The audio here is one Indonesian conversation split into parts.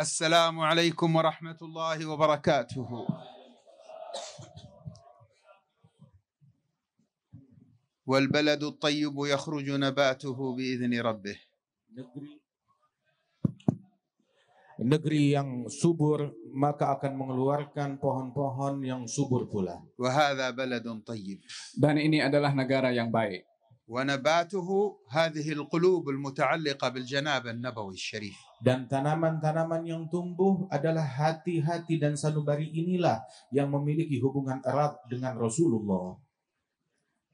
السلام عليكم ورحمة الله وبركاته. والبلد الطيب يخرج نباته بإذن ربه. Negeri yang subur maka akan mengeluarkan pohon-pohon yang subur pula. وهذا بلد طيب. Dan ini adalah negara yang baik. ونباته هذه القلوب المتعلقة بالجناب النبوي الشريف. Dan tanaman-tanaman yang tumbuh adalah hati-hati dan sanubari inilah yang memiliki hubungan erat dengan Rasulullah.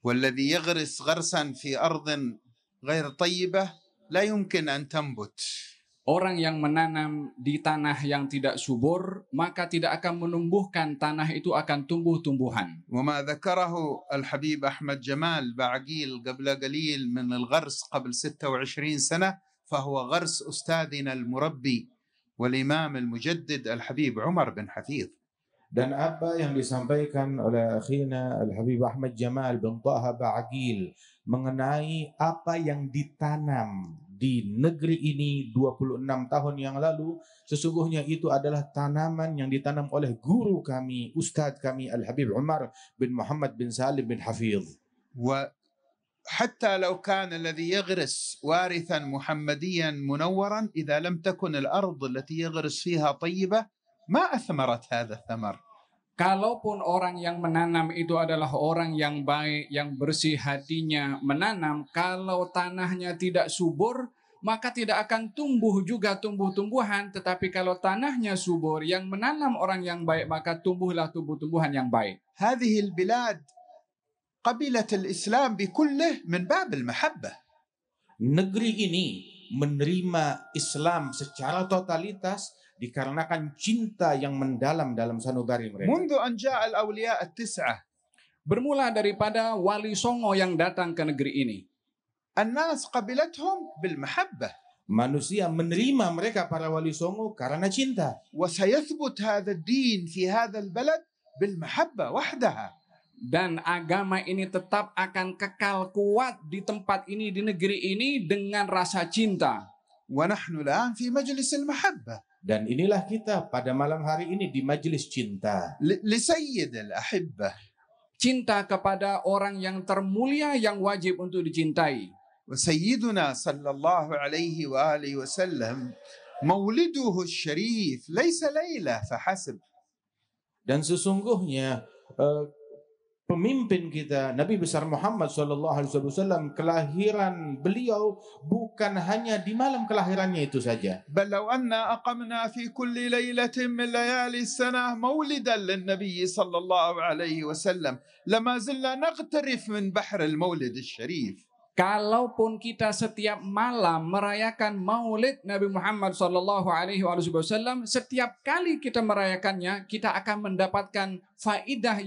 والذي يغرس غرسا في أرض غير طيبة لا يمكن أن تنبت. Orang yang menanam di tanah yang tidak subur, maka tidak akan menumbuhkan, tanah itu akan tumbuh-tumbuhan. وما ذكره الحبيب أحمد جمال بعقيل قبل قليل من الغرس قبل 26 سنة فهو غرس أستاذنا المربي والإمام المجدد الحبيب عمر بن حفيظ. Dan apa yang disampaikan oleh akhina Al-Habib Ahmad Jamal bin Taha Ba'aqil mengenai apa yang ditanam di negeri ini 26 tahun yang lalu, sesungguhnya itu adalah tanaman yang ditanam oleh guru kami, Ustadz kami Al-Habib Umar bin Muhammad bin Salim bin Hafidh. وحتى لو كان الذي يغرس وارثا محمديا منورا إذا لم تكن الأرض التي يغرس فيها طيبة ما أثمرت هذا الثمر. Kalaupun orang yang menanam itu adalah orang yang baik, yang bersih hatinya menanam, kalau tanahnya tidak subur, maka tidak akan tumbuh juga tumbuh-tumbuhan. Tetapi kalau tanahnya subur, yang menanam orang yang baik, maka tumbuhlah tumbuh-tumbuhan yang baik. هذه البلاد قبلت الإسلام بكله من باب المحبة. Negeri ini menerima Islam secara totalitas dikarenakan cinta yang mendalam dalam sanubari mereka. منذ أن جاء الأولياء التسعة Bermula daripada wali songo yang datang ke negeri ini. الناس قبلتهم بالمحبة. Manusia menerima mereka para wali songo karena cinta. وسيثبت هذا الدين في هذا البلد بالمحبة وحدها. Dan agama ini tetap akan kekal kuat di tempat ini, di negeri ini dengan rasa cinta. ونحن الآن في مجلس المحبة. Dan inilah kita pada malam hari ini di majelis cinta. لسيد الأحبة. Cinta kepada orang yang termulia yang wajib untuk dicintai. وسيدنا صلى الله عليه وآله وسلم مولده الشريف ليس ليلة فحسب. Dan sesungguhnya pemimpin kita Nabi besar Muhammad SAW, kelahiran beliau bukan hanya di malam kelahirannya itu saja. بل لو أن أقمنا في كل ليلة من ليالي السنة مولدا للنبي صلى الله عليه وسلم لما زلنا نغترف من بحر المولد الشريف. Kalaupun kita setiap malam merayakan Maulid Nabi Muhammad SAW, setiap kali kita merayakannya, kita akan mendapatkan faidah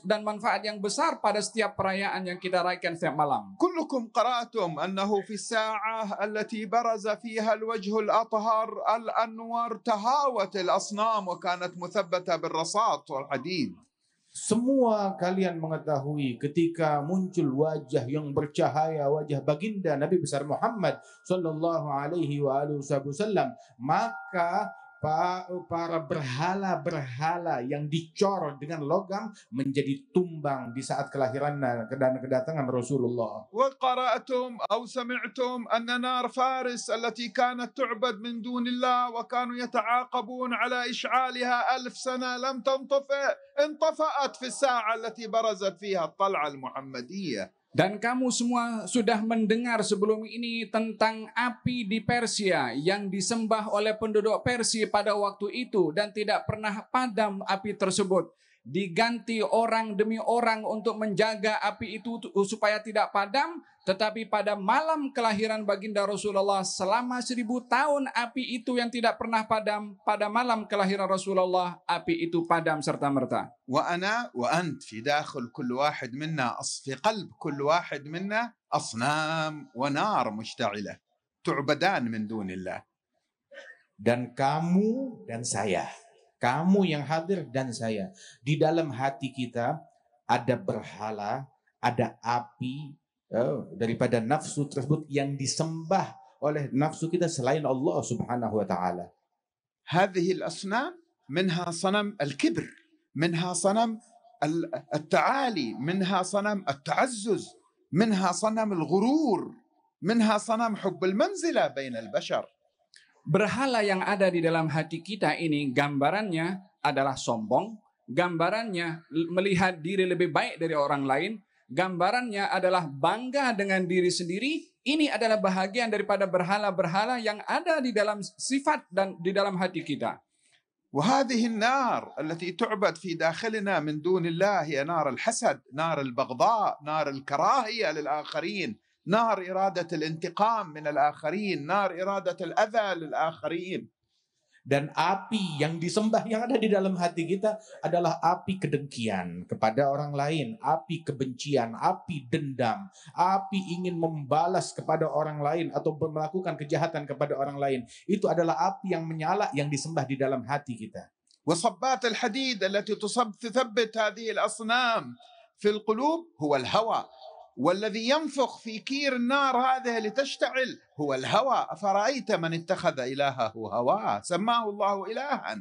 dan manfaat yang besar pada setiap perayaan yang kita rayakan setiap malam. كلكم قرأتم أنه في الساعة التي برز فيها الوجه الأطهر الأنور تهاوت الأصنام وكانت مثبتة بالرصاص والحديد. Semua kalian mengetahui ketika muncul wajah yang bercahaya, wajah baginda Nabi besar Muhammad sallallahu alaihi wasallam, maka para berhala-berhala yang dicor dengan logam menjadi tumbang di saat kelahiran dan kedatangan Rasulullah. وقرأتم أو سمعتم أن نار فارس التي كانت تعبد من دون الله وكانوا يتعاقبون على إشعالها 1000 سنة لم تنطفئ انطفأت في الساعة التي برزت فيها الطلعة المحمدية. Dan kamu semua sudah mendengar sebelum ini tentang api di Persia yang disembah oleh penduduk Persia pada waktu itu dan tidak pernah padam api tersebut. Diganti orang demi orang untuk menjaga api itu supaya tidak padam. Tetapi pada malam kelahiran baginda Rasulullah, selama 1000 tahun api itu yang tidak pernah padam, pada malam kelahiran Rasulullah api itu padam serta-merta. وأنا وأنت في داخل كل واحد منا في قلب كل واحد منا أصنام ونار مشتعلة تعبدان من دون الله. Dan kamu dan saya, kamu yang hadir dan saya, di dalam hati kita ada berhala, ada api daripada nafsu tersebut yang disembah oleh nafsu kita selain Allah Subhanahu wa taala. هذه الأصنام منها صنم الكبر، منها صنم التعالي، منها صنم التعزز، منها صنم الغرور، منها صنم حب المنزلة بين البشر. Berhala yang ada di dalam hati kita ini gambarannya adalah sombong, gambarannya melihat diri lebih baik dari orang lain, gambarannya adalah bangga dengan diri sendiri. Ini adalah bahagian daripada berhala-berhala yang ada di dalam sifat dan di dalam hati kita. وهذه النار التي تعبد في داخلنا من دون الله هي نار الحسد، نار البغضاء، نار الكراهية للآخرين، نار إرادة الانتقام من الآخرين، نار إرادة الأذى للآخرين. Dan api yang disembah yang ada di dalam hati kita adalah api kedengkian kepada orang lain, api kebencian, api dendam, api ingin membalas kepada orang lain atau melakukan kejahatan kepada orang lain. Itu adalah api yang menyala yang disembah di dalam hati kita. وصبات الحديد التي تثبت هذه الأصنام في القلوب هو الهوى، والذي ينفخ في كير النار هذه لتشتعل هو الهوى. أفرأيت من اتخذ إلهه هواه سماه الله إلها.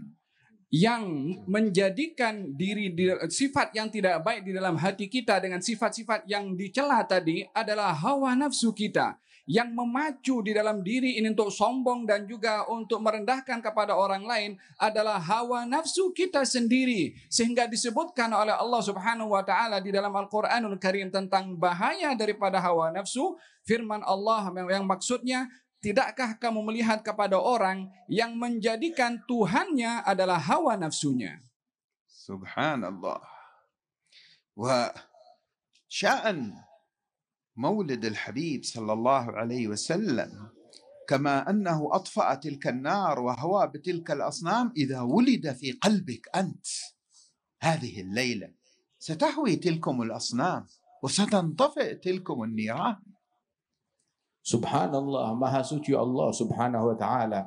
Yang menjadikan diri sifat yang tidak baik di dalam hati kita dengan sifat-sifat yang dicela tadi adalah hawa nafsu kita yang memacu di dalam diri ini untuk sombong dan juga untuk merendahkan kepada orang lain adalah hawa nafsu kita sendiri. Sehingga disebutkan oleh Allah Subhanahu wa taala di dalam Al-Qur'anul Karim tentang bahaya daripada hawa nafsu. Firman Allah yang maksudnya, tidakkah kamu melihat kepada orang yang menjadikan Tuhannya adalah hawa nafsunya? Subhanallah. Wa sya'an مولد الحبيب صلى الله عليه وسلم كما أنه أطفأ تلك النار وهوى بتلك الأصنام، إذا ولد في قلبك أنت هذه الليلة ستهوي تلكم الأصنام وستنطفئ تلكم النيران. Subhanallah, maha suci Allah subhanahu wa ta'ala.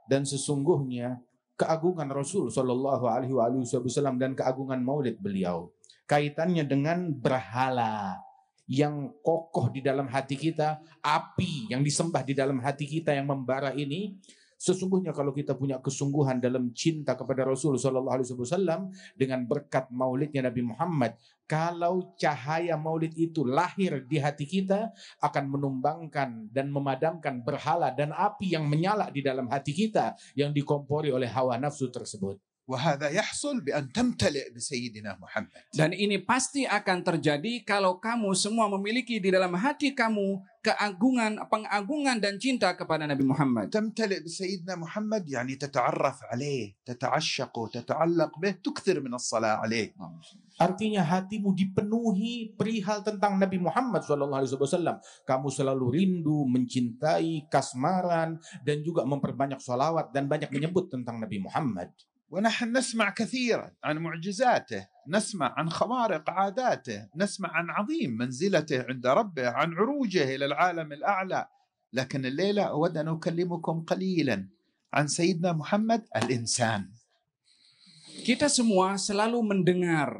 Dan sesungguhnya keagungan Rasul sallallahu alaihi wasallam dan keagungan maulid beliau kaitannya dengan berhala yang kokoh di dalam hati kita, api yang disembah di dalam hati kita yang membara ini. Sesungguhnya kalau kita punya kesungguhan dalam cinta kepada Rasul sallallahu alaihi wasallam dengan berkat maulidnya Nabi Muhammad, kalau cahaya maulid itu lahir di hati kita akan menumbangkan dan memadamkan berhala dan api yang menyala di dalam hati kita yang dikompori oleh hawa nafsu tersebut. وهذا يحصل بأن تمتلئ بسيدنا محمد. Dan ini pasti akan terjadi kalau kamu semua memiliki di dalam hati kamu keagungan, pengagungan dan cinta kepada Nabi Muhammad. تمتلئ بسيدنا محمد يعني تتعرف عليه، تتعشق، تتعلق به، تكثر من الصلاة عليه. Artinya hatimu dipenuhi perihal tentang Nabi Muhammad SAW. Kamu selalu rindu, mencintai, kasmaran, dan juga memperbanyak sholawat dan banyak menyebut tentang Nabi Muhammad. ونحن نسمع كثيرا عن معجزاته، نسمع عن خوارق عاداته، نسمع عن عظيم منزلته عند ربه، عن عروجه إلى العالم الأعلى. لكن الليلة أود أن أكلمكم قليلا عن سيدنا محمد الإنسان. Kita semua selalu mendengar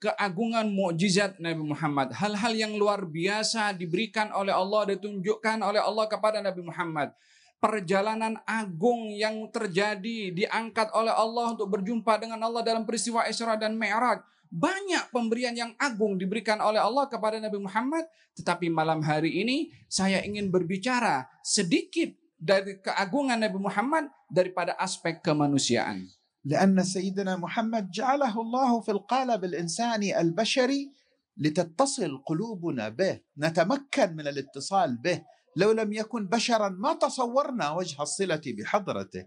keagungan mukjizat Nabi Muhammad, hal-hal yang luar biasa diberikan oleh Allah, ditunjukkan oleh Allah kepada Nabi Muhammad. Perjalanan agung yang terjadi diangkat oleh Allah untuk berjumpa dengan Allah dalam peristiwa Isra dan Mi'raj. Banyak pemberian yang agung diberikan oleh Allah kepada Nabi Muhammad. Tetapi malam hari ini saya ingin berbicara sedikit dari keagungan Nabi Muhammad daripada aspek kemanusiaan. لأن سيدنا محمد جعله الله في القالب الإنساني البشري لتتصل قلوبنا به، نتمكن من الاتصال به. لو لم يكن بشرا ما تصورنا وجه الصلة بحضرته.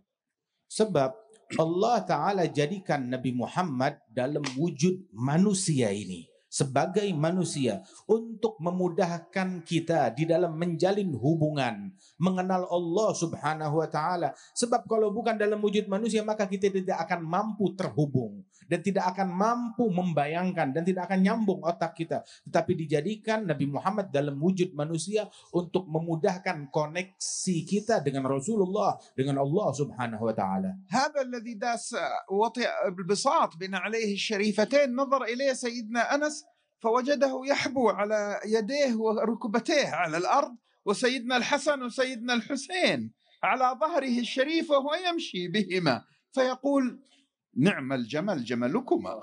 Sebab Allah Ta'ala jadikan Nabi Muhammad dalam wujud manusia ini sebagai manusia untuk memudahkan kita di dalam menjalin hubungan, mengenal Allah Subhanahu wa Ta'ala. Sebab kalau bukan dalam wujud manusia maka kita tidak akan mampu terhubung dan tidak akan mampu membayangkan dan tidak akan nyambung otak kita. Tetapi dijadikan Nabi Muhammad dalam wujud manusia untuk memudahkan koneksi kita dengan Rasulullah, dengan Allah Subhanahu wa Ta'ala. هذا الذي داس وطئ بالبساط بين عليه الشريفتين، نظر إليه سيدنا أنس فوجده يحبو على يديه وركبتيه على الأرض، وسيدنا الحسن وسيدنا الحسين على ظهره الشريف وهو يمشي بهما، فيقول نعم الجمل جملكما.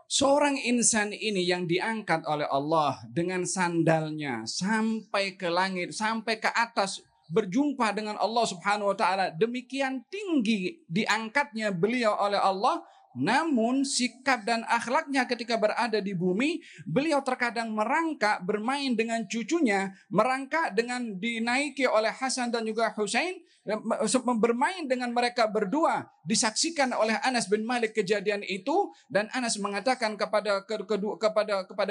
Seorang insan ini yang diangkat oleh Allah dengan sandalnya sampai ke langit, sampai ke atas, berjumpa dengan Allah Subhanahu wa taala. Demikian tinggi diangkatnya beliau oleh Allah, namun sikap dan akhlaknya ketika berada di bumi, beliau terkadang merangkak bermain dengan cucunya, merangkak dengan dinaiki oleh Hasan dan juga Husain, bermain dengan mereka berdua. Disaksikan oleh Anas bin Malik kejadian itu, dan Anas mengatakan kepada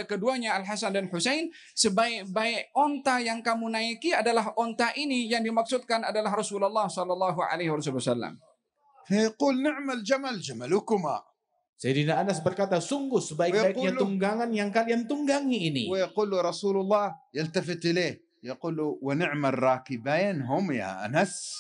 keduanya Al Hasan dan Husain, sebaik-baik onta yang kamu naiki adalah onta ini, yang dimaksudkan adalah Rasulullah sallallahu alaihi wasallam. فيقول نعم الجمل جملكما. Sayyidina Anas berkata, sungguh sebaik-baiknya tunggangan yang kalian tunggangi ini. ويقول له رسول الله يلتفت إليه يقول له ونعم الراكبين هم يا أنس.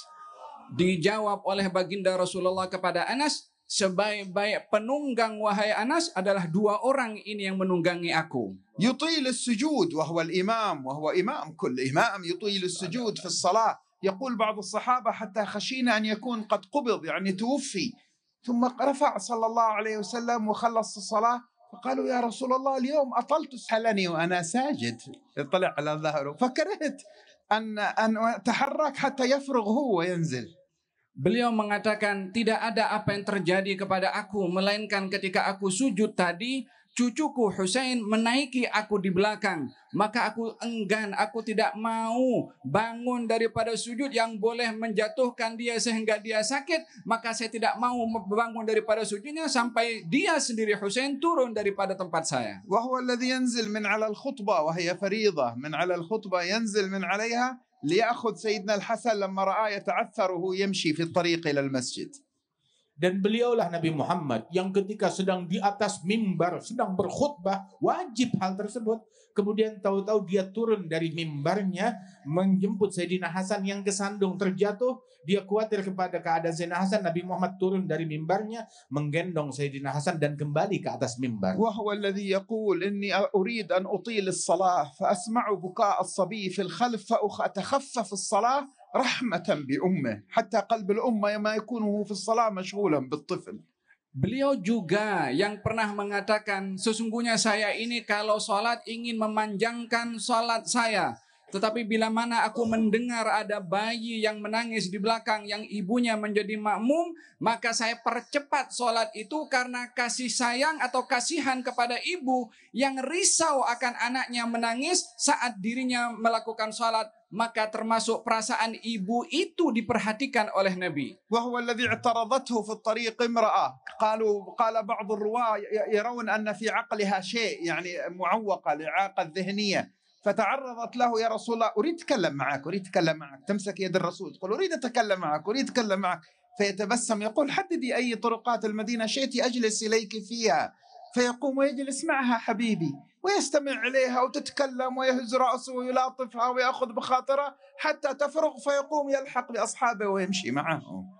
Dijawab oleh baginda Rasulullah kepada Anas, sebaik-baik penunggang wahai Anas adalah dua orang ini yang menunggangi aku. يطيل السجود وهو الإمام، وهو إمام، كل إمام يطيل السجود في الصلاة. يقول بعض الصحابة حتى خشينا أن يكون قد قبض، يعني توفي، ثم رفع صلى الله عليه وسلم وخلص الصلاة، فقالوا يا رسول الله اليوم أطلت سحلني وأنا ساجد، يطلع على ظهره، فكرهت أن أتحرك حتى يفرغ هو وينزل. Beliau mengatakan, tidak ada apa yang terjadi kepada aku, melainkan ketika aku sujud tadi, cucuku Husain menaiki aku di belakang. Maka aku enggan, aku tidak mau bangun daripada sujud yang boleh menjatuhkan dia sehingga dia sakit. Maka saya tidak mau bangun daripada sujudnya sampai dia sendiri Husain turun daripada tempat saya. وهو الذي ينزل من على الخطبة وهي فريضة، من على الخطبة ينزل من عليها ليأخذ سيدنا الحسن لما رآه يتعثر وهو يمشي في الطريق إلى المسجد. Dan beliaulah Nabi Muhammad yang ketika sedang di atas mimbar, sedang berkhutbah, wajib hal tersebut. Kemudian tahu-tahu dia turun dari mimbarnya, menjemput Sayyidina Hasan yang kesandung terjatuh. Dia khawatir kepada keadaan Sayyidina Hasan. Nabi Muhammad turun dari mimbarnya, menggendong Sayyidina Hasan dan kembali ke atas mimbar. وهو الذي يقول إني أريد أن أطيل الصلاة فأسمع بكاء الصبي في الخلف فأتخفف الصلاة رحمة بأمه حتى قلب الأمة ما يكون في الصلاة مشغولا بالطفل. Beliau juga yang pernah mengatakan, sesungguhnya saya ini kalau sholat ingin memanjangkan sholat saya. Tetapi bila mana aku mendengar ada bayi yang menangis di belakang yang ibunya menjadi makmum, maka saya percepat sholat itu karena kasih sayang atau kasihan kepada ibu yang risau akan anaknya menangis saat dirinya melakukan sholat. Maka termasuk perasaan ibu itu diperhatikan oleh Nabi. وهو الذي اعترضته في الطريق امرأة، قال بعض الرواة يرون أن في عقلها شيء، يعني معوقة الإعاقة الذهنية، فتعرضت له يا رسول الله أريد أتكلم معك، أريد أتكلم معك، تمسك يد الرسول تقول أريد أتكلم معك، أريد أتكلم معك، فيتبسم يقول حددي أي طرقات المدينة شئت أجلس إليك فيها، فيقوم ويجلس معها حبيبي ويستمع إليها وتتكلم ويهز رأسه ويلاطفها ويأخذ بخاطرها حتى تفرغ فيقوم يلحق بأصحابه ويمشي معهم.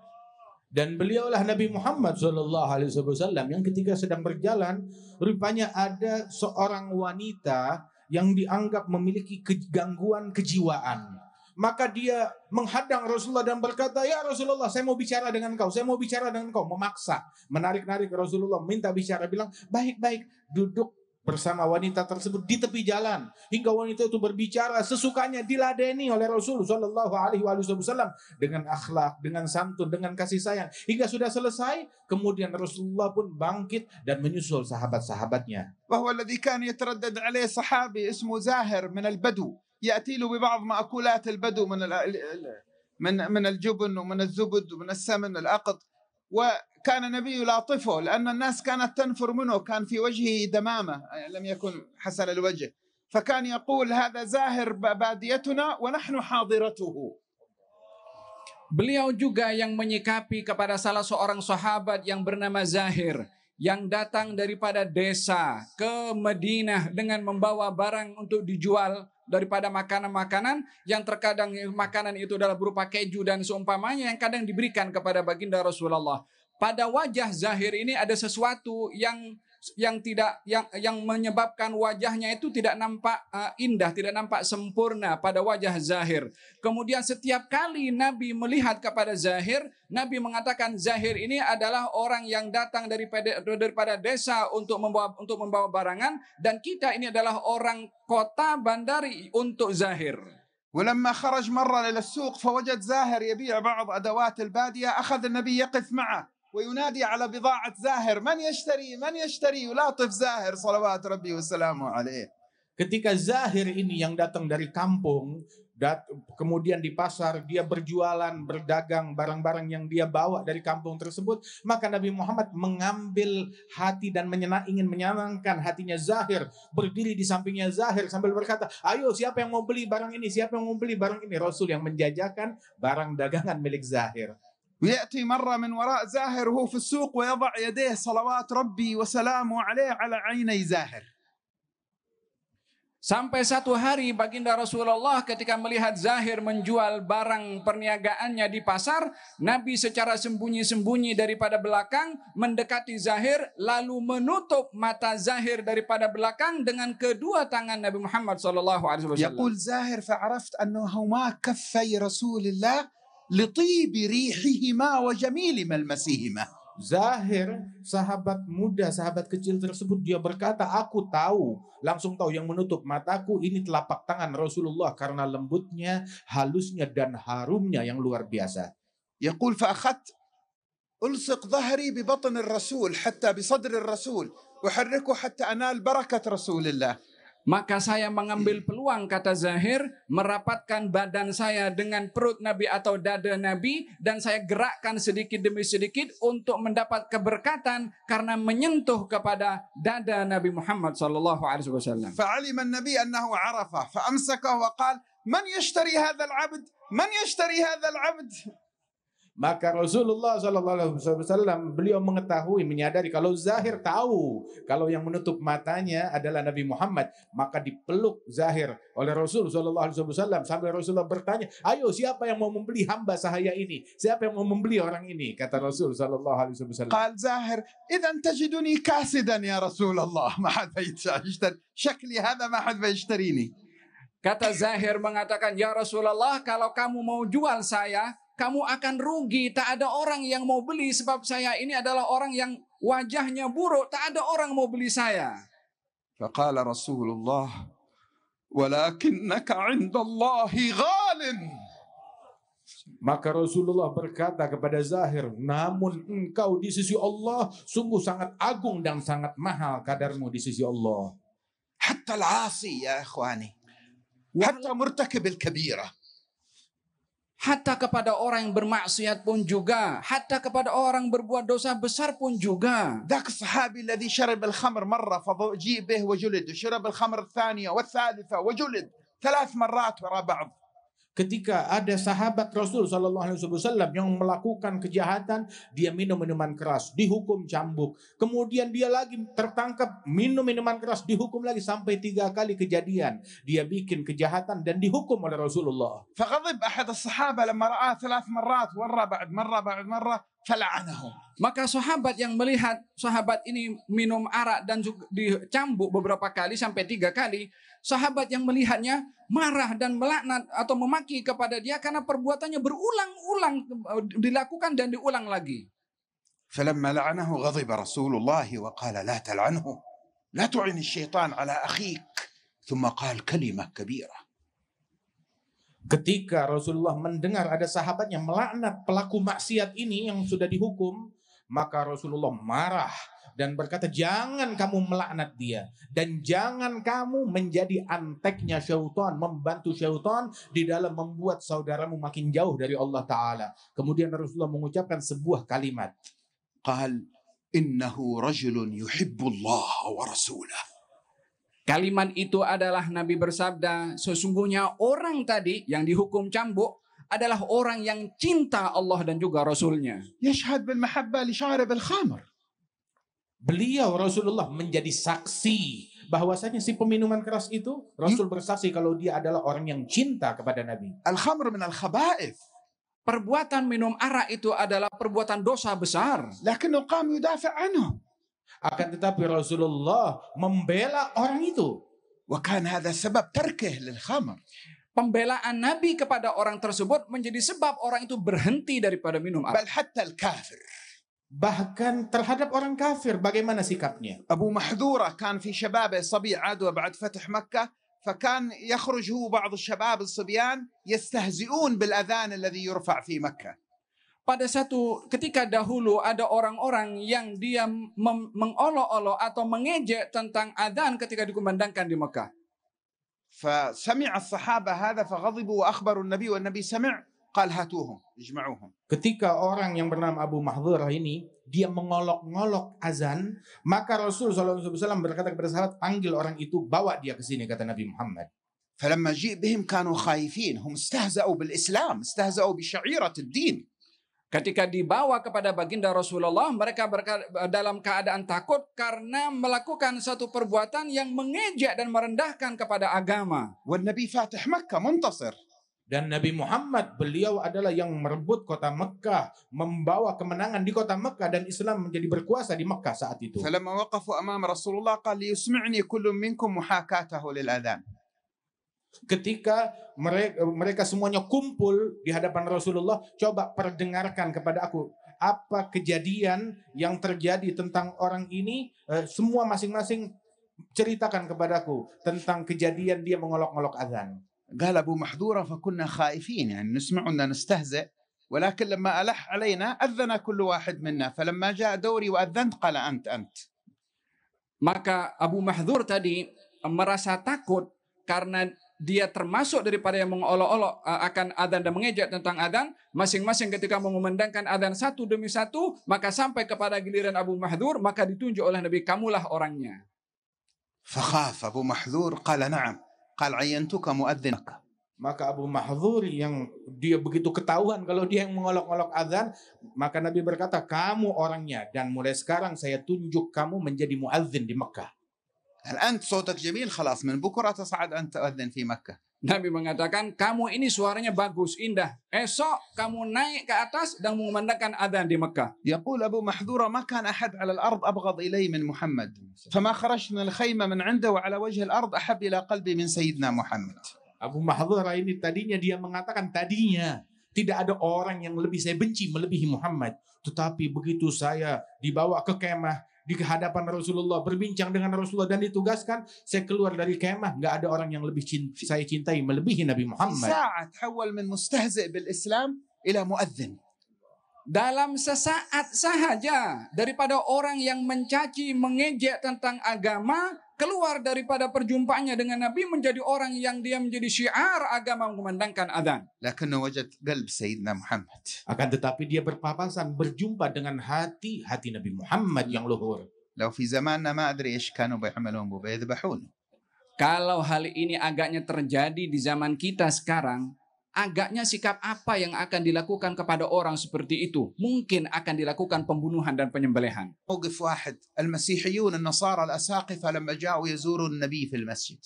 Dan beliaulah Nabi Muhammad SAW yang ketika sedang berjalan, rupanya ada seorang wanita yang dianggap memiliki gangguan kejiwaan. Maka dia menghadang Rasulullah dan berkata, ya Rasulullah, saya mau bicara dengan kau, saya mau bicara dengan kau. Memaksa, menarik-narik Rasulullah, minta bicara, bilang, baik-baik, duduk bersama wanita tersebut di tepi jalan hingga wanita itu berbicara sesukanya, diladeni oleh Rasulullah SAW dengan akhlak, dengan santun, dengan kasih sayang hingga sudah selesai. Kemudian Rasulullah pun bangkit dan menyusul sahabat-sahabatnya. وهو الذي كان يتردد عليه صحابي اسمه زاهر من البدو، يأتي له ببعض مأكولات البدو من الجبن ومن الزبد ومن السمن الأقط، وكان النبي يلاطفه لأن الناس كانت تنفر منه، كان في وجهه دمامة، لم يكن حسن الوجه، فكان يقول هذا زاهر باديتنا ونحن حاضرته. Beliau juga yang menyikapi kepada salah seorang sahabat yang bernama Zahir, yang datang daripada desa ke Madinah dengan membawa barang untuk dijual daripada makanan-makanan yang terkadang makanan itu adalah berupa keju dan seumpamanya yang kadang diberikan kepada baginda Rasulullah. Pada wajah Zahir ini ada sesuatu yang yang menyebabkan wajahnya itu tidak nampak indah, tidak nampak sempurna pada wajah Zahir. Kemudian setiap kali Nabi melihat kepada Zahir, Nabi mengatakan Zahir ini adalah orang yang datang daripada desa untuk membawa barangan, dan kita ini adalah orang kota bandari untuk Zahir. ولما خرج مرة إلى السوق فوجد زاهر يبيع بعض أدوات البادية، أخذ النبي يقف معه وينادي على بضاعة زاهر، من يشتري من يشتري، يلاطف زاهر صلوات ربي وسلامه عليه. Ketika Zahir ini yang datang dari kampung, kemudian di pasar dia berjualan, berdagang barang-barang yang dia bawa dari kampung tersebut, maka Nabi Muhammad mengambil hati dan ingin menyenangkan hatinya Zahir, berdiri di sampingnya Zahir sambil berkata, ayo siapa yang mau beli barang ini, siapa yang mau beli barang ini. Rasul yang menjajakan barang dagangan milik Zahir. ويأتي مرة من وراء زاهر وهو في السوق ويضع يديه صلوات ربي وسلامه عليه على عيني زاهر. Sampai satu hari baginda Rasulullah ketika melihat Zahir menjual barang perniagaannya di pasar, Nabi secara sembunyi-sembunyi daripada belakang mendekati Zahir, lalu menutup mata Zahir daripada belakang dengan kedua tangan Nabi Muhammad SAW. يقول زاهر فعرفت أنهما كفي رسول الله لطيب ريحهما وجميل ملمسهما. Zahir, sahabat muda, sahabat kecil tersebut, dia berkata, aku tahu, langsung tahu yang menutup mataku ini telapak tangan Rasulullah karena lembutnya, halusnya dan harumnya yang luar biasa. يقول فأخذت ألصق ظهري ببطن الرسول حتى بصدر الرسول وحركه حتى أنال بركة رسول الله. Maka saya mengambil peluang, kata Zahir, merapatkan badan saya dengan perut Nabi atau dada Nabi, dan saya gerakkan sedikit demi sedikit untuk mendapat keberkatan karena menyentuh kepada dada Nabi Muhammad SAW. فعلم النبي أنه عرفه فأمسكه وقال من يشتري هذا العبد من يشتري هذا العبد. Maka Rasulullah SAW beliau mengetahui, menyadari kalau Zahir tahu kalau yang menutup matanya adalah Nabi Muhammad, maka dipeluk Zahir oleh Rasulullah SAW sampai Rasulullah bertanya, ayo siapa yang mau membeli hamba sahaya ini, siapa yang mau membeli orang ini, kata Rasul SAW. قال زاهر إذا تجدني كاسدا يا رسول الله ما حد يشتري شكلي هذا ما حد يشتريني. Kata Zahir mengatakan, ya Rasulullah, kalau kamu mau jual saya, kamu akan rugi, tak ada orang yang mau beli sebab saya ini adalah orang yang wajahnya buruk, tak ada orang mau beli saya. فقال رسول الله ولكنك عند الله غال. Maka Rasulullah berkata kepada Zahir, namun engkau di sisi Allah sungguh sangat agung dan sangat mahal kadarmu di sisi Allah. حتى العاصي يا إخواني حتى مرتكب الكبيرة. Hatta kepada orang yang bermaksiat pun juga, hatta kepada orang berbuat dosa besar pun juga. ذاك الصحابي الذي شرب الخمر مرة فجيء به وجلد، وشرب الخمر الثانية والثالثة وجلد 3 مرات وراء بعض. Ketika ada sahabat Rasul SAW yang melakukan kejahatan, dia minum minuman keras, dihukum cambuk. Kemudian dia lagi tertangkap minum minuman keras, dihukum lagi sampai 3 kali kejadian. Dia bikin kejahatan dan dihukum oleh Rasulullah. فغضب أحد الصحابة لما رآه 3 مرات مرة بعد مرة بعد مرة فلعنه. Maka sahabat yang melihat sahabat ini minum arak dan juga dicambuk beberapa kali sampai 3 kali, sahabat yang melihatnya marah dan melaknat atau memaki kepada dia karena perbuatannya berulang-ulang dilakukan dan diulang lagi. فلما لعنه غضب رسول الله وقال لا تلعنه لا تعن الشيطان على أخيك ثم قال كلمة كبيرة. Ketika Rasulullah mendengar ada sahabat yang melaknat pelaku maksiat ini yang sudah dihukum, maka Rasulullah marah dan berkata, jangan kamu melaknat dia dan jangan kamu menjadi anteknya syaitan, membantu syaitan di dalam membuat saudaramu makin jauh dari Allah Ta'ala. Kemudian Rasulullah mengucapkan sebuah kalimat. قال إنه رجل يحب الله ورسوله. Kalimat itu adalah Nabi bersabda, sesungguhnya orang tadi yang dihukum cambuk adalah orang yang cinta Allah dan juga Rasulnya. يشهد بالمحبة لشارب الخمر. Beliau Rasulullah menjadi saksi bahwasanya si peminuman keras itu, Rasul bersaksi kalau dia adalah orang yang cinta kepada Nabi. الخمر من الخبائث. Perbuatan minum arak itu adalah perbuatan dosa besar. لكنه قام يدافع عنه. Akan tetapi Rasulullah membela orang itu. وكان هذا سبب تركه للخمر. Pembelaan Nabi kepada orang tersebut menjadi sebab orang itu berhenti daripada minum بل alkohol. حتى الكافر. Bahkan terhadap orang kafir, bagaimana sikapnya? أبو محذورة كان في شبابه صبي عدوى بعد فتح مكة، فكان يخرج هو بعض الشباب الصبيان يستهزئون بالأذان الذي يرفع في مكة. Pada satu ketika dahulu ada orang-orang yang dia mengolok-olok atau mengejek tentang adzan ketika dikumandangkan di Mekah. فسمع الصحابة هذا فغضبوا وأخبروا النبي والنبي سمع قال هاتوهم اجمعوهم. Ketika orang yang bernama Abu Mahdhurah ini, dia mengolok-ngolok azan, maka Rasul SAW berkata kepada sahabat, panggil orang itu, bawa dia ke sini, kata Nabi Muhammad. فلما جيء بهم كانوا خايفين، هم استهزأوا بالإسلام، استهزأوا بشعيرة الدين. Ketika dibawa kepada baginda Rasulullah, mereka dalam keadaan takut karena melakukan satu perbuatan yang mengejek dan merendahkan kepada agama. والنبي فاتح مكة منتصر. Dan Nabi Muhammad, beliau adalah yang merebut kota Mekah, membawa kemenangan di kota Mekah, dan Islam menjadi berkuasa di Mekah saat itu. فلما وقفوا أمام رسول الله قال ليسمعني كل منكم محاكاته للأذان. Ketika mereka semuanya kumpul di hadapan Rasulullah, coba perdengarkan kepada aku apa kejadian yang terjadi tentang orang ini. Semua masing-masing ceritakan kepadaku tentang kejadian dia mengolok-olok azan. قال أبو محذورة فكنا خائفين يعني نسمع أن نستهزئ، ولكن لما ألح علينا أذن كل واحد منا، فلما جاء دوري وأذنت قال أنت. Maka Abu Mahdhur tadi merasa takut karena dia termasuk daripada yang mengolok-olok akan adzan dan mengejek tentang adzan. Masing-masing ketika mengumandangkan adzan satu demi satu, maka sampai kepada giliran Abu Mahdhur, maka ditunjuk oleh Nabi, kamulah orangnya. فخاف أبو محذور قال نعم، قال عينتك مؤذن. Maka Abu Mahdhur yang dia begitu ketahuan kalau dia yang mengolok-olok azan, maka Nabi berkata, kamu orangnya, dan mulai sekarang saya tunjuk kamu menjadi muadzin di Mekah. أنت صوتك جميل، خلاص من بكرة تصعد أنت تؤذن في مكة. Nabi mengatakan, kamu ini suaranya bagus, indah. Esok kamu naik ke atas dan mengumandangkan adzan di Mekah. يقول أبو محذورة ما كان أحد على الأرض أبغض إلي من محمد، فما خرجت من الخيمة من عنده وعلى وجه الأرض أحب إلى قلبي من سيدنا محمد. Abu Mahdhurah ini tadinya dia mengatakan, tadinya tidak ada orang yang lebih saya benci melebihi Muhammad. Tetapi begitu saya dibawa ke kemah di hadapan Rasulullah, berbincang dengan Rasulullah dan ditugaskan, saya keluar dari kemah, nggak ada orang yang lebih saya cintai melebihi Nabi Muhammad. ساعة تحول من مستهزئ بالإسلام إلى مؤذن. Dalam sesaat sahaja daripada orang yang mencaci, mengejek tentang agama, keluar daripada perjumpaannya dengan Nabi menjadi orang yang dia menjadi syiar agama, mengumandangkan adzan. لكنه وجد قلب سيدنا محمد. Akan tetapi dia berpapasan, berjumpa dengan hati Nabi Muhammad yang luhur. لو في زماننا ما أدري إيش كانوا بيعملون بيذبحون. Kalau hal ini agaknya terjadi di zaman kita sekarang, agaknya sikap apa yang akan dilakukan kepada orang seperti itu? Mungkin akan dilakukan pembunuhan dan penyembelihan. موقف واحد، المسيحيون النصارى الأساقفة لما جاءوا يزوروا النبي في المسجد.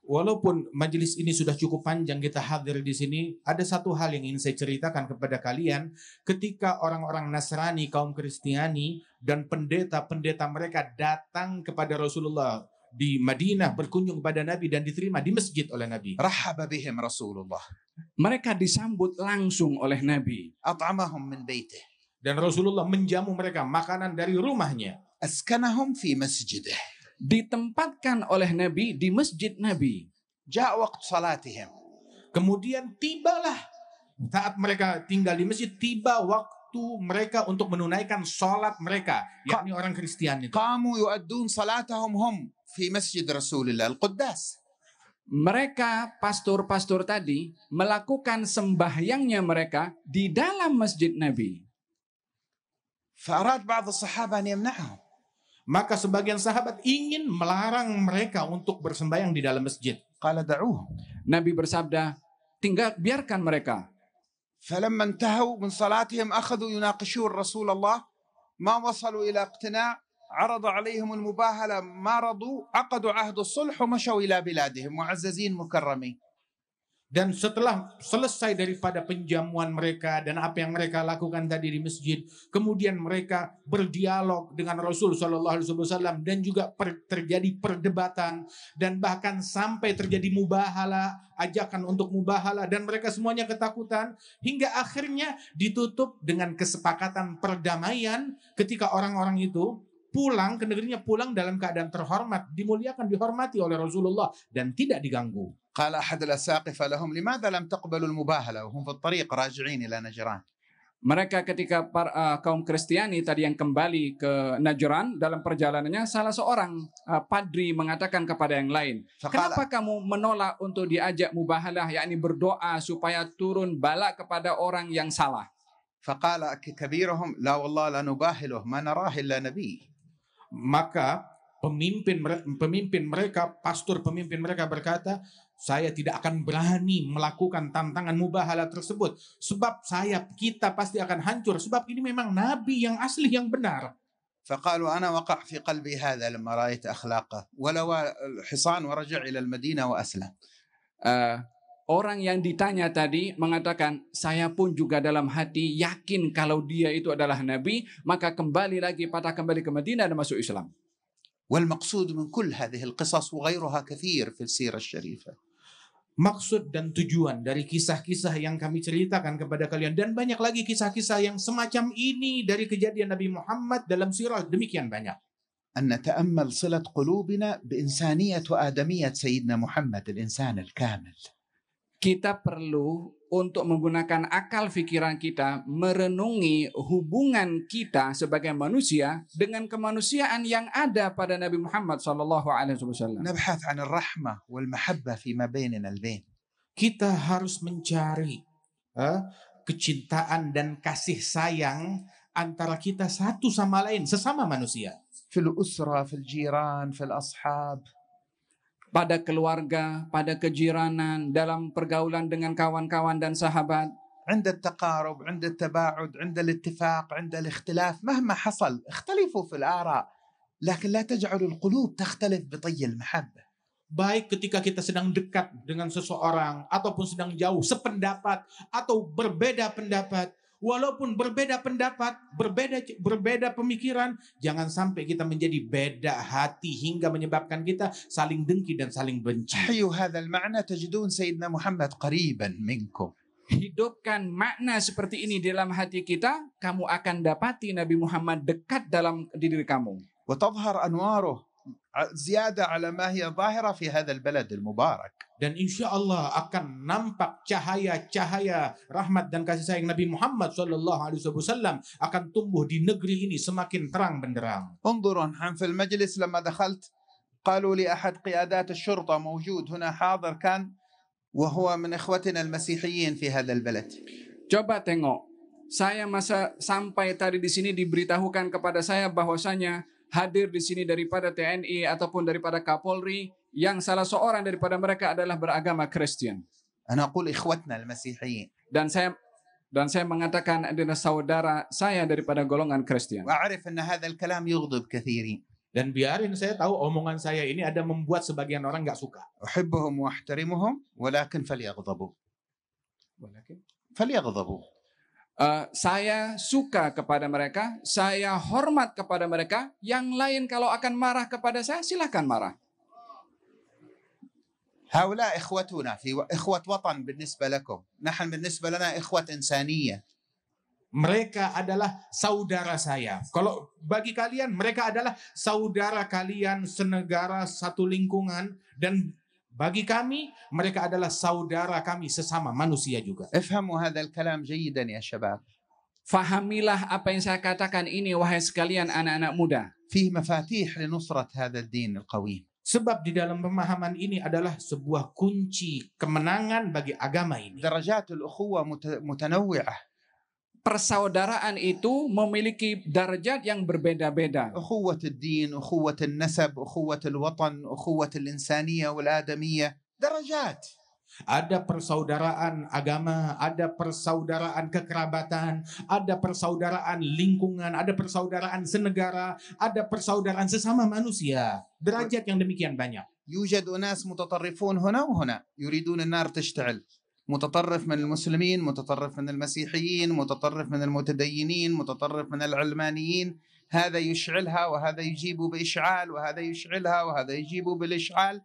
Walaupun majelis ini sudah cukup panjang kita hadir di sini, ada satu hal yang ingin saya ceritakan kepada kalian. Ketika orang-orang Nasrani, kaum Kristiani, dan pendeta-pendeta mereka datang kepada Rasulullah di Madinah, berkunjung kepada Nabi dan diterima di masjid oleh Nabi. رحب بهم رسول الله. Mereka disambut langsung oleh Nabi. أطعمهم من بيته. Dan Rasulullah menjamu mereka makanan dari rumahnya. أسكنهم في مسجده. Ditempatkan oleh Nabi di masjid Nabi. جاء وقت صلاتهم. Kemudian tibalah saat mereka tinggal di masjid, tiba waktu mereka untuk menunaikan sholat mereka, yakni orang Kristen itu. قاموا يؤدون صلاتهم هم في مسجد رسول الله القداس. Mereka, pastor-pastor tadi, melakukan sembahyangnya mereka di dalam masjid Nabi. فأراد بعض الصحابة أن يمنعهم. Maka sebagian sahabat ingin melarang mereka untuk bersembahyang di dalam masjid. قال دعوهم. Nabi bersabda, tinggal biarkan mereka. فلما انتهوا من صلاتهم أخذوا يناقشون رسول الله، ما وصلوا إلى اقتناع، عرض عليهم المباهلة، ما رضوا، عقدوا عهد الصلح ومشوا إلى بلادهم معززين مكرمين. Dan setelah selesai daripada penjamuan mereka dan apa yang mereka lakukan tadi di masjid, kemudian mereka berdialog dengan Rasul Shallallahu Alaihi Wasallam dan juga terjadi perdebatan dan bahkan sampai terjadi mubahala, ajakan untuk mubahala, dan mereka semuanya ketakutan hingga akhirnya ditutup dengan kesepakatan perdamaian ketika orang-orang itu pulang ke negerinya, pulang dalam keadaan terhormat, dimuliakan, dihormati oleh Rasulullah dan tidak diganggu. قال أحد الأساقفة لهم لماذا لم تقبلوا المباهلة وهم في الطريق راجعين إلى نجران. Mereka ketika kaum Kristiani tadi yang kembali ke Najran dalam perjalanannya, salah seorang padri mengatakan kepada yang lain, kenapa kamu menolak untuk diajak mubahalah, yakni berdoa supaya turun bala kepada orang yang salah. فقال كبيرهم لا والله لا نباهله ما نراه إلا نبي. Maka pemimpin mereka, pastor pemimpin mereka berkata, saya tidak akan berani melakukan tantangan mubahalah tersebut sebab kita pasti akan hancur, sebab ini memang nabi yang asli yang benar. فقالوا أنا وقع في قلبي هذا لما رأيت أخلاقه ولو الحصان ورجع إلى المدينة وأسلم. Orang yang ditanya tadi mengatakan, saya pun juga dalam hati yakin kalau dia itu adalah nabi, maka kembali ke Madinah dan masuk Islam. والمقصود من كل هذه القصص وغيرها كثير في السيرة الشريفة. Maksud dan tujuan dari kisah-kisah yang kami ceritakan kepada kalian, dan banyak lagi kisah-kisah yang semacam ini dari kejadian Nabi Muhammad dalam sirah, demikian banyak. أن نتأمل صلة قلوبنا بإنسانية وآدمية سيدنا محمد الإنسان الكامل. Kita perlu untuk menggunakan akal pikiran kita merenungi hubungan kita sebagai manusia dengan kemanusiaan yang ada pada Nabi Muhammad SAW. نبحث عن الرحمة والمحبة فيما بيننا البين. Kita harus mencari kecintaan dan kasih sayang antara kita satu sama lain, sesama manusia. في الأسرة، في الجيران، في الأصحاب. Pada keluarga, pada kejiranan, dalam pergaulan dengan kawan-kawan dan sahabat. عند التقارب، عند التباعد، عند الاتفاق، عند الاختلاف، مهما حصل اختلفوا في الآراء، لكن لا تجعلوا القلوب تختلف بطي المحبة. Baik ketika kita sedang dekat dengan seseorang ataupun sedang jauh, sependapat atau berbeda pendapat, walaupun berbeda pendapat, berbeda pemikiran, jangan sampai kita menjadi beda hati hingga menyebabkan kita saling dengki dan saling benci. حيوا هذا المعنى تجدون سيدنا محمد قريبا منكم. Hidupkan makna seperti ini dalam hati kita, kamu akan dapati Nabi Muhammad dekat dalam diri kamu. وتظهر أنواره زيادة على ما هي ظاهرة في هذا البلد المبارك. Dan insya Allah akan nampak cahaya-cahaya rahmat dan kasih sayang Nabi Muhammad SAW akan tumbuh di negeri ini semakin terang benderang. انظروا نحن في المجلس لما دخلت قالوا لي أحد قيادات الشرطة موجود هنا حاضر كان وهو من إخوتنا المسيحيين في هذا البلد. Coba tengok, saya masa sampai tadi di sini diberitahukan kepada saya bahwasanya hadir di sini daripada TNI ataupun daripada Kapolri yang salah seorang daripada mereka adalah beragama Kristen. أنا أقول إخوتنا المسيحيين. Dan saya mengatakan adalah saudara saya daripada golongan Kristen. وأعرف أن هذا الكلام يغضب كثيرين. Dan biarin saya tahu omongan saya ini ada membuat sebagian orang nggak suka. أحبهم وأحترمهم ولكن فليغضبوا. Saya suka kepada mereka, saya hormat kepada mereka. Yang lain kalau akan marah kepada saya, silakan marah. هؤلاء إخوتنا في إخوة وطن بالنسبة لكم، نحن بالنسبة لنا إخوة إنسانية. Mereka adalah saudara saya. Kalau bagi kalian, mereka adalah saudara kalian, senegara, satu lingkungan. Dan bagi kami, mereka adalah saudara kami sesama manusia juga. افهموا هذا الكلام جيدا يا شباب. Fahamilah apa yang saya katakan ini, wahai sekalian anak-anak muda. فيه مفاتيح لنصرة هذا الدين القويم. Sebab di dalam pemahaman ini adalah sebuah kunci kemenangan bagi agama ini. درجات الأخوة متنوعة. Persaudaraan itu memiliki derajat yang berbeda-beda. أخوة الدين، أخوة النسب، أخوة الوطن، أخوة الإنسانية والآدمية، درجات. Ada persaudaraan agama, ada persaudaraan kekerabatan, ada persaudaraan lingkungan, ada persaudaraan senegara, ada persaudaraan sesama manusia. Derajat yang demikian banyak. يوجد أناس متطرفون هنا وهنا يريدون النار تشتعل. متطرف من المسلمين، متطرف من المسيحيين، متطرف من المتدينين، متطرف من العلمانيين، هذا يشعلها وهذا يجيب بإشعال، وهذا يشعلها وهذا يجيب بالإشعال.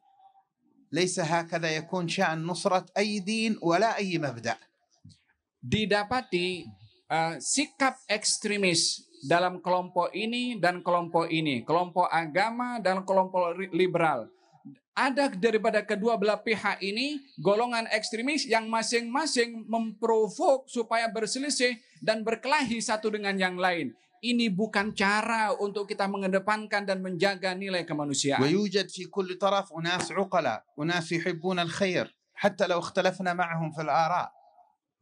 ليس هكذا يكون شأن نصرة أي دين ولا أي مبدأ. Didapati sikap ekstremis dalam kelompok ini dan kelompok ini, kelompok agama dan kelompok liberal. Ada daripada kedua belah pihak ini golongan ekstremis yang masing-masing memprovok supaya berselisih dan berkelahi satu dengan yang lain. Ini bukan cara untuk kita mengedepankan dan menjaga nilai kemanusiaan. ويوجد في كل طرف أناس عقلاء، أناس يحبون الخير حتى لو اختلفنا معهم في الآراء.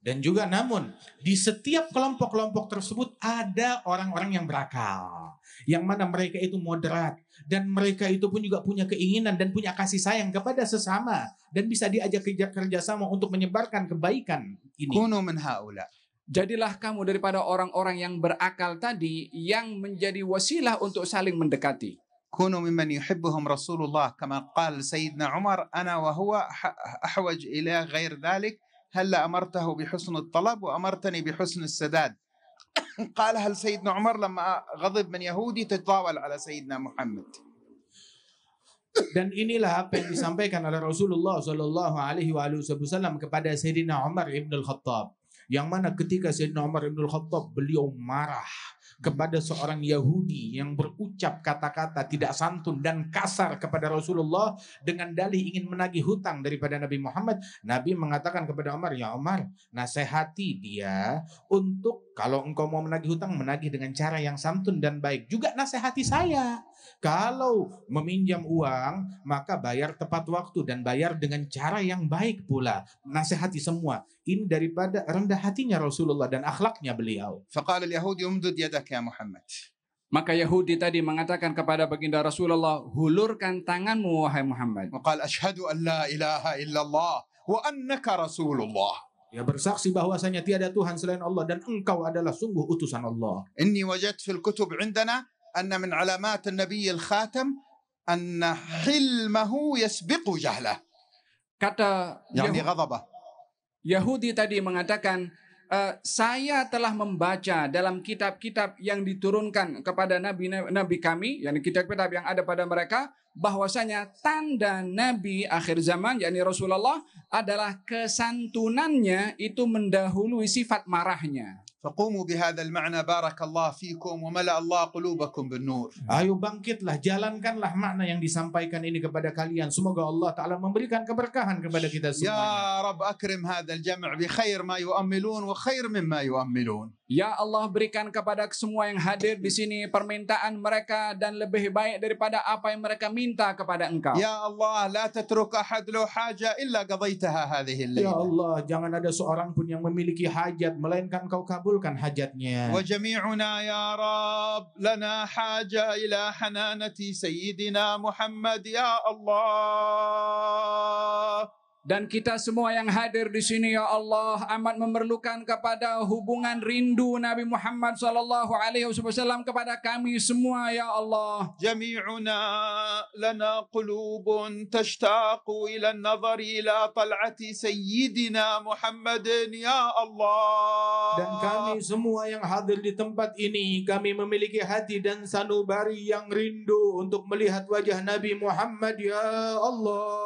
Dan juga namun di setiap kelompok-kelompok tersebut ada orang-orang yang berakal, yang mana mereka itu moderat dan mereka itu pun juga punya keinginan dan punya kasih sayang kepada sesama dan bisa diajak kerjasama untuk menyebarkan kebaikan ini. كونوا من هؤلاء. Jadilah kamu daripada orang-orang yang berakal tadi yang menjadi wasilah untuk saling mendekati. كونوا ممن يحبهم رسول الله كما قال سيدنا عمر: أنا وهو أحوج إلى غير ذلك، هلا أمرته بحسن الطلب وأمرتني بحسن السداد. قالها سيدنا عمر لما غضب من يهودي تطاول على سيدنا محمد. Dan inilah apa yang disampaikan oleh Rasulullah Shallallahu Alaihi Wasallam kepada Sayyidina Umar ibn al-Khattab, yang mana ketika Sayyidina Umar ibn al-Khattab beliau marah kepada seorang Yahudi yang berucap kata-kata tidak santun dan kasar kepada Rasulullah dengan dalih ingin menagih hutang daripada Nabi Muhammad. Nabi mengatakan kepada Umar, ya Umar, nasihati dia untuk kalau engkau mau menagih hutang, menagih dengan cara yang santun dan baik. Juga nasihati saya, kalau meminjam uang maka bayar tepat waktu dan bayar dengan cara yang baik pula. Nasihati semua. Ini daripada rendah hatinya Rasulullah dan akhlaknya beliau. فقال اليهودي امدد يدك يا محمد. Maka Yahudi tadi mengatakan kepada baginda Rasulullah, hulurkan tanganmu wahai Muhammad. وقال أشهد أن لا إله إلا الله وأنك رسول الله. Dia bersaksi bahwasanya tiada Tuhan selain Allah dan engkau adalah sungguh utusan Allah. إني وجدت في الكتب عندنا أن من علامات النبي الخاتم أن حلمه يسبق جهله. Kata يعني غضبه. Yahudi tadi mengatakan, saya telah membaca dalam kitab-kitab yang diturunkan kepada nabi-nabi kami, yakni kitab-kitab yang ada pada mereka, bahwasanya tanda nabi akhir zaman, yakni Rasulullah, adalah kesantunannya itu mendahului sifat marahnya. فقوموا بهذا المعنى بارك الله فيكم وملأ الله قلوبكم بالنور. Ayo bangkitlah, jalankanlah makna yang disampaikan ini kepada kalian. Semoga Allah Ta'ala memberikan keberkahan kepada kita semuanya. يا رب أكرم هذا الجمع بخير ما يؤملون وخير مما يؤملون. Ya Allah, berikan kepada semua yang hadir di sini permintaan mereka dan lebih baik daripada apa yang mereka minta kepada Engkau. يا الله لا تترك أحد له حاجة إلا قضيتها هذه الليلة. Ya Allah, jangan ada seorang pun yang memiliki hajat melainkan Kau kabulkan hajatnya. وجميعنا يا رب لنا حاجة إلى حنانة سيدنا محمد يا الله. Dan kita semua yang hadir di sini, ya Allah, amat memerlukan kepada hubungan rindu Nabi Muhammad SAW kepada kami semua, ya Allah. جميعنا لنا قلوب تشتاق إلى النظر إلى طلعة سيدنا محمد يا الله. Dan kami semua yang hadir di tempat ini, kami memiliki hati dan sanubari yang rindu untuk melihat wajah Nabi Muhammad, ya Allah.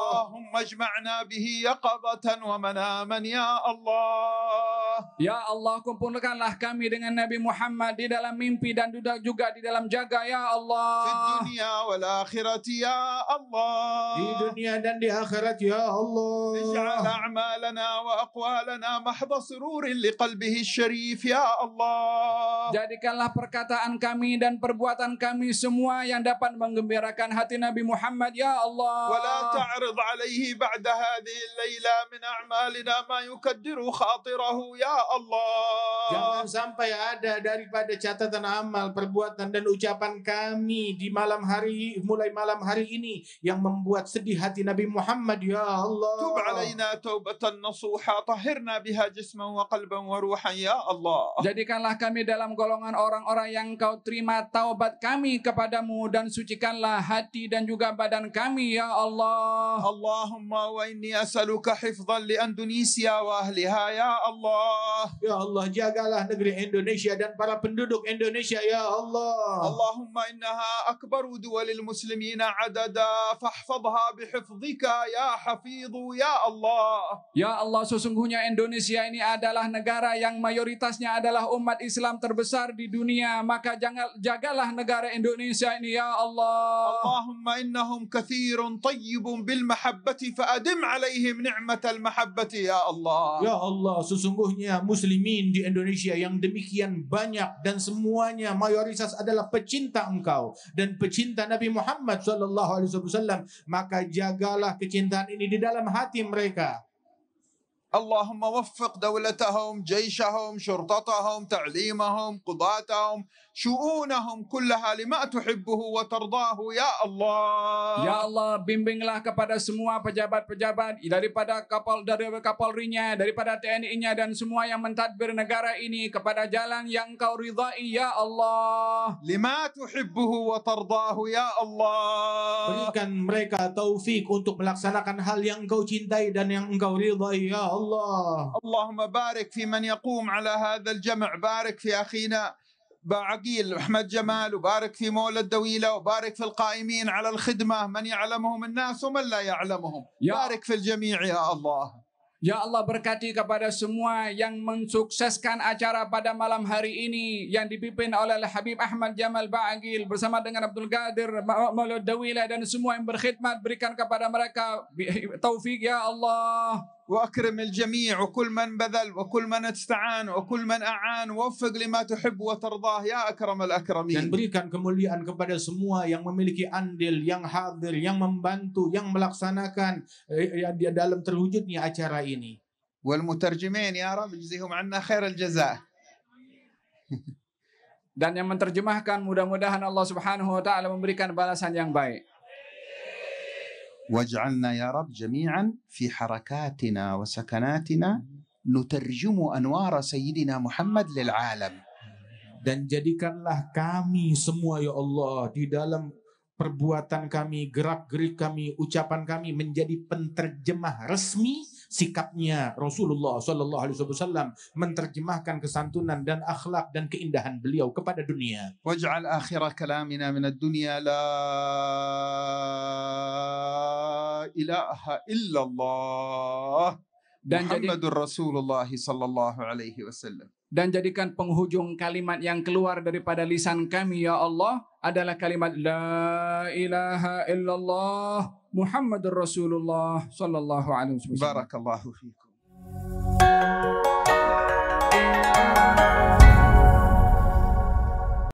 اللهم اجمعنا به يقظة ومناما يا الله. Ya Allah, kumpulkanlah kami dengan Nabi Muhammad di dalam mimpi dan juga di dalam jaga, ya Allah. في الدنيا والآخرة يا الله. Di dunia dan di akhirat, ya Allah. اجعل أعمالنا وأقوالنا محض سرور لقلبه الشريف يا الله. Jadikanlah perkataan kami dan perbuatan kami semua yang dapat menggembirakan hati Nabi Muhammad, ya Allah. ولا تعرض عليه بعد هذه الليلة من أعمالنا ما يكدر خاطره يا Allah. Jangan sampai ada daripada catatan amal, perbuatan dan ucapan kami di malam hari, mulai malam hari ini yang membuat sedih hati Nabi Muhammad, ya Allah. تب علينا توبة نصوحا طهرنا بها جسما وقلبا وروحا يا الله. Jadikanlah kami dalam golongan orang-orang yang Kau terima taubat kami kepadamu, dan sucikanlah hati dan juga badan kami, ya Allah. اللهم وإني أسألك حفظا لأندونيسيا وأهلها يا الله. Ya Allah, jagalah negeri Indonesia dan para penduduk Indonesia, ya Allah. اللهم إنها أكبر دول المسلمين عددا فاحفظها بحفظك يا حفيظ يا الله. Ya Allah, sesungguhnya Indonesia ini adalah negara yang mayoritasnya adalah umat Islam terbesar di dunia, maka jagalah negara Indonesia ini, ya Allah. اللهم إنهم كثير طيب بالمحبة فأدم عليهم نعمة المحبة يا الله. Ya Allah, sesungguhnya muslimin di Indonesia yang demikian banyak dan semuanya mayoritas adalah pecinta Engkau dan pecinta Nabi Muhammad SAW, maka jagalah kecintaan ini di dalam hati mereka. اللهم وفق دولتهم، جيشهم، شرطتهم، تعليمهم، قضاتهم، شؤونهم كلها لما تحبه وترضاه يا الله. Ya Allah, bimbinglah kepada semua pejabat-pejabat dari Kapolrinya, daripada TNI-nya dan semua yang mentadbir negara ini kepada jalan yang Kau ridai, ya Allah. لما تحبه وترضاه يا الله. Berikan mereka taufik untuk melaksanakan hal yang Engkau cintai dan yang Engkau ridai, ya Allah. اللهم بارك في من يقوم على هذا الجمع، بارك في أخينا بعقيل أحمد جمال، وبارك في مولى الدويلة، وبارك في القائمين على الخدمة من يعلمهم الناس ومن لا يعلمهم. بارك في الجميع يا الله. Ya Allah, berkati kepada semua yang mensukseskan acara pada malam hari ini yang dipimpin oleh Habib Ahmad Jamal Ba'agil bersama dengan Abdul Qadir Maulud Dawila dan semua yang berkhidmat. Berikan kepada mereka taufik, ya Allah. وأكرم الجميع وكل من بذل وكل من استعان وكل من أعان، ووفق لما تحب وترضاه يا أكرم الأكرمين. Dan berikan kemuliaan kepada semua yang memiliki andil, yang hadir, yang membantu, yang melaksanakan di dalam terwujudnya acara ini. والمترجمين يا رب اجزيهم عنا خير الجزاء. Dan yang menerjemahkan, mudah-mudahan Allah Subhanahu wa taala memberikan balasan yang baik. واجعلنا يا رب جميعا في حركاتنا وسكناتنا نترجم أنوار سيدنا محمد للعالم. Dan jadikanlah kami semua, ya Allah, di dalam perbuatan kami, gerak-gerik kami, ucapan kami menjadi penterjemah resmi sikapnya Rasulullah SAW, menterjemahkan kesantunan dan akhlak dan keindahan beliau kepada dunia. واجعل آخر كلامنا من الدنيا لا إله إلا الله محمد رسول الله صلى الله عليه وسلم. Dan jadikan penghujung kalimat yang keluar daripada lisan kami, ya Allah, adalah kalimat La ilaha illallah Muhammadur Rasulullah sallallahu alaihi wasallam. بارك الله فيكم.